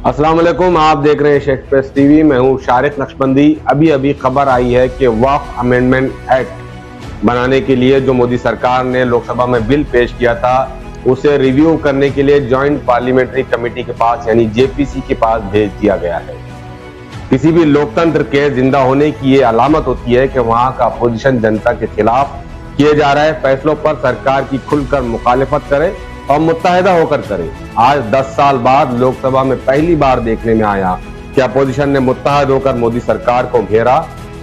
अस्सलाम वालेकुम, आप देख रहे हैं शेख एक्सप्रेस टीवी। मैं हूं शारिक नक्शबंदी। अभी अखबर आई है कि वक्फ अमेंडमेंट एक्ट बनाने के लिए जो मोदी सरकार ने लोकसभा में बिल पेश किया था उसे रिव्यू करने के लिए ज्वाइंट पार्लियामेंट्री कमेटी के पास यानी जेपीसी के पास भेज दिया गया है। किसी भी लोकतंत्र के जिंदा होने की ये अलामत होती है कि वहां का अपोजिशन जनता के खिलाफ किए जा रहे फैसलों पर सरकार की खुलकर मुखालिफत करे और मुत्तहिदा होकर करे। आज 10 साल बाद लोकसभा में पहली बार देखने में आया कि अपोजिशन ने मुत्तहिद होकर मोदी सरकार को घेरा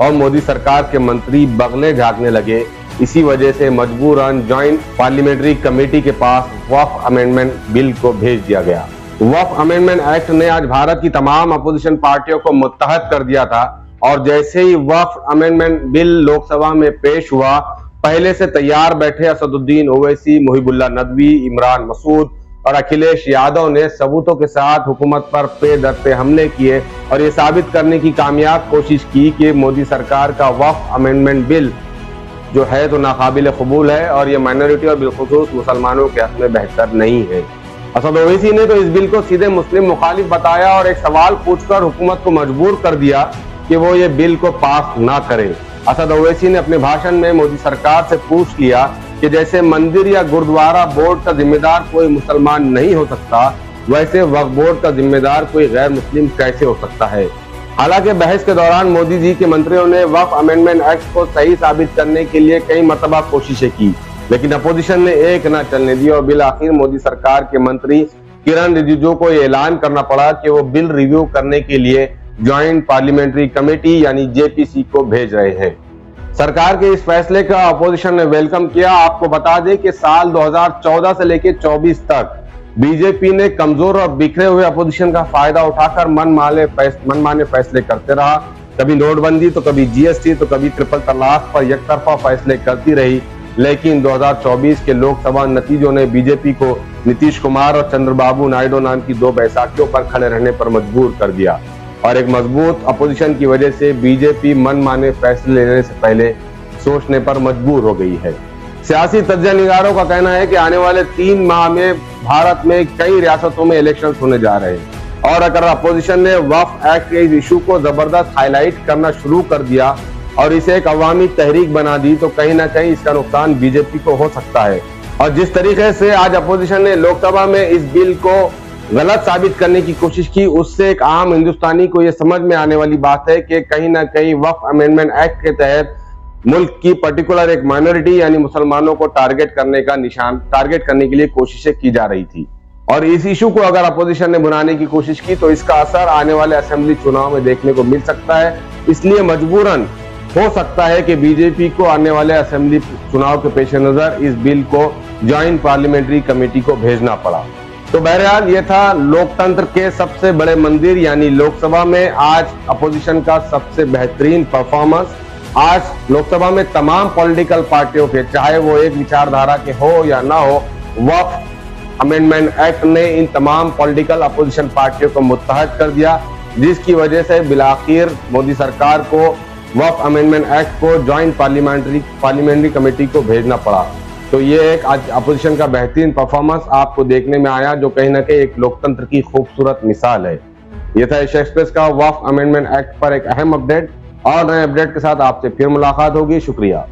और मोदी सरकार के मंत्री बगले झांकने लगे। इसी वजह से मजबूरन ज्वाइंट पार्लियामेंट्री कमेटी के पास वक्फ अमेंडमेंट बिल को भेज दिया गया। वक्फ अमेंडमेंट एक्ट ने आज भारत की तमाम अपोजिशन पार्टियों को मुत्तहिद कर दिया था और जैसे ही वक्फ अमेंडमेंट बिल लोकसभा में पेश हुआ, पहले से तैयार बैठे असदुद्दीन ओवैसी, मुहिबुल्लाह नदवी, इमरान मसूद और अखिलेश यादव ने सबूतों के साथ हुकूमत पर पे दर पे हमले किए और ये साबित करने की कामयाब कोशिश की कि मोदी सरकार का वक्फ अमेंडमेंट बिल जो है तो नाकाबिल कबूल है और ये माइनॉरिटी और बिलखुसूस मुसलमानों के हक में बेहतर नहीं है। असद ओवैसी ने तो इस बिल को सीधे मुस्लिम मुखालिफ बताया और एक सवाल पूछकर हुकूमत को मजबूर कर दिया कि वो ये बिल को पास ना करे। असद ओवैसी ने अपने भाषण में मोदी सरकार से पूछ लिया कि जैसे मंदिर या गुरुद्वारा बोर्ड का जिम्मेदार कोई मुसलमान नहीं हो सकता, वैसे वक्फ बोर्ड का जिम्मेदार कोई गैर मुस्लिम कैसे हो सकता है। हालांकि बहस के दौरान मोदी जी के मंत्रियों ने वक्फ अमेंडमेंट एक्ट को सही साबित करने के लिए कई मरतबा कोशिशें की, लेकिन अपोजिशन ने एक न चलने दी और बिल आखिर मोदी सरकार के मंत्री किरण रिजिजू को ये ऐलान करना पड़ा कि वो बिल रिव्यू करने के लिए ज्वाइंट पार्लियामेंट्री कमेटी यानी जेपीसी को भेज रहे हैं। सरकार के इस फैसले का अपोजिशन ने वेलकम किया। आपको बता दें कि साल 2014 से लेकर 24 तक बीजेपी ने कमजोर और बिखरे हुए अपोजिशन का फायदा उठाकर मनमाने फैसले करते रहा। कभी नोटबंदी तो कभी जीएसटी तो कभी ट्रिपल तलाक पर एकतरफा फैसले करती रही, लेकिन 2024 के लोकसभा नतीजों ने बीजेपी को नीतीश कुमार और चंद्रबाबू नायडू नाम की दो बैसाखियों पर खड़े रहने पर मजबूर कर दिया और एक मजबूत अपोजिशन की वजह से बीजेपी मनमाने फैसले लेने से पहले सोचने पर मजबूर हो गई है। सियासी तज्ञनिगारों का कहना है कि आने वाले 3 माह में भारत में कई रियासतों में इलेक्शन होने जा रहे हैं और अगर अपोजिशन ने वक्फ एक्ट के इस इशू को जबरदस्त हाईलाइट करना शुरू कर दिया और इसे एक अवामी तहरीक बना दी तो कहीं ना कहीं इसका नुकसान बीजेपी को हो सकता है। और जिस तरीके से आज अपोजिशन ने लोकसभा में इस बिल को गलत साबित करने की कोशिश की, उससे एक आम हिंदुस्तानी को यह समझ में आने वाली बात है कि कहीं ना कहीं वक्फ अमेंडमेंट एक्ट के तहत मुल्क की पर्टिकुलर एक माइनॉरिटी यानी मुसलमानों को टारगेट करने के लिए कोशिशें की जा रही थी। और इस इशू को अगर अपोजिशन ने भुनाने की कोशिश की तो इसका असर आने वाले असेंबली चुनाव में देखने को मिल सकता है। इसलिए मजबूरन हो सकता है कि बीजेपी को आने वाले असेंबली चुनाव के पेश नजर इस बिल को ज्वाइंट पार्लियामेंट्री कमेटी को भेजना पड़ा। तो बहरहाल ये था लोकतंत्र के सबसे बड़े मंदिर यानी लोकसभा में आज अपोजिशन का सबसे बेहतरीन परफॉर्मेंस। आज लोकसभा में तमाम पॉलिटिकल पार्टियों के, चाहे वो एक विचारधारा के हो या ना हो, वक्फ अमेंडमेंट एक्ट ने इन तमाम पॉलिटिकल अपोजिशन पार्टियों को मुत्तहद कर दिया, जिसकी वजह से बिलाखिर मोदी सरकार को वक्फ अमेंडमेंट एक्ट को ज्वाइंट पार्लियामेंट्री कमेटी को भेजना पड़ा। तो ये एक आज अपोजिशन का बेहतरीन परफॉर्मेंस आपको देखने में आया, जो कहीं ना कहीं एक लोकतंत्र की खूबसूरत मिसाल है। ये था शेख एक्सप्रेस का वक्फ अमेंडमेंट एक्ट पर एक अहम अपडेट और नए अपडेट के साथ आपसे फिर मुलाकात होगी। शुक्रिया।